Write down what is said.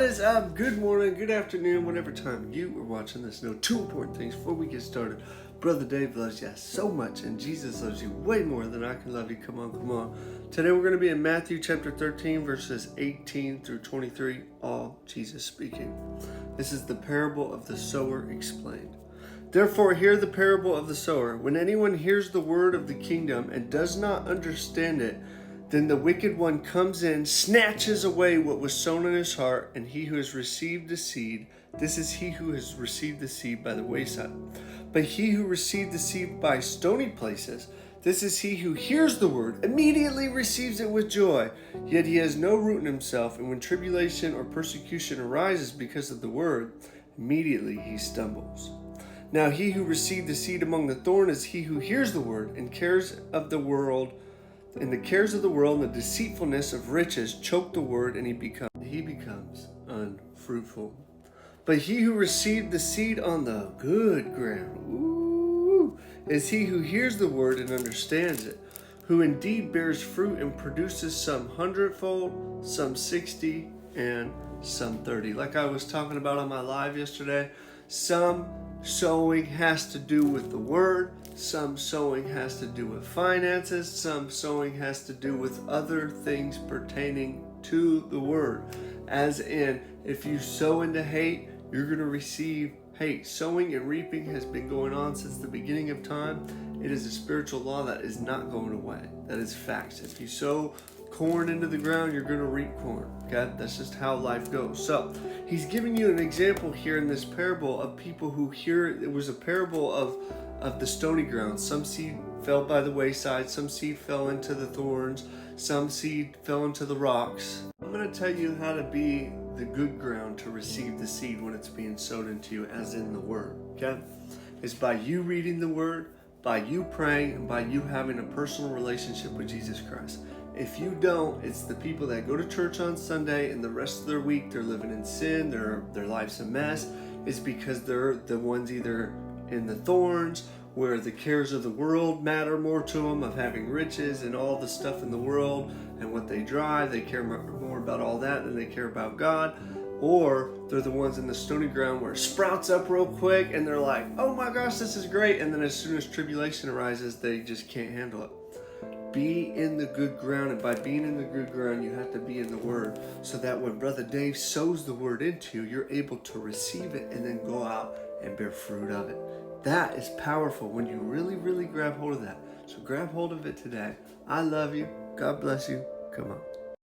What is up? Good morning, good afternoon, whatever time you are watching this. Know two important things before we get started. Brother Dave loves you so much, and Jesus loves you way more than I can love you. Come on, come on. Today we're going to be in Matthew chapter 13, verses 18 through 23, all Jesus speaking. This is the parable of the sower explained. Therefore, hear the parable of the sower. When anyone hears the word of the kingdom and does not understand it, then the wicked one comes in, snatches away what was sown in his heart, and he who has received the seed, this is he who has received the seed by the wayside. But he who received the seed by stony places, this is he who hears the word, immediately receives it with joy, yet he has no root in himself, and when tribulation or persecution arises because of the word, immediately he stumbles. Now he who received the seed among the thorns is he who hears the word, and the cares of the world and the deceitfulness of riches choke the word, and he becomes unfruitful. But he who received the seed on the good ground, is he who hears the word and understands it, who indeed bears fruit and produces some 100-fold, some 60, and some 30. Like I was talking about on my live yesterday, some sowing has to do with the word, some sowing has to do with finances, some sowing has to do with other things pertaining to the word. As in, if you sow into hate, you're going to receive hate. Sowing and reaping has been going on since the beginning of time. It is a spiritual law that is not going away. That is facts. If you sow corn into the ground, you're going to reap corn. Okay? That's just how life goes. So he's giving you an example here in this parable of people who hear. It was a parable of the stony ground. Some seed fell by the wayside, some seed fell into the thorns, some seed fell into the rocks. I'm going to tell you how to be the good ground to receive the seed when it's being sowed into you, as in the word. Okay? It's by you reading the word, by you praying, and by you having a personal relationship with Jesus Christ. If you don't, it's the people that go to church on Sunday and the rest of their week they're living in sin, their life's a mess. It's because they're the ones either in the thorns, where the cares of the world matter more to them, of having riches and all the stuff in the world and what they drive. They care more about all that than they care about God. Or they're the ones in the stony ground where it sprouts up real quick and they're like, oh my gosh, this is great. And then as soon as tribulation arises, they just can't handle it. Be in the good ground, and by being in the good ground, you have to be in the word, so that when Brother Dave sows the word into you, you're able to receive it and then go out and bear fruit of it. That is powerful when you really, really grab hold of that. So grab hold of it today. I love you. God bless you. Come on.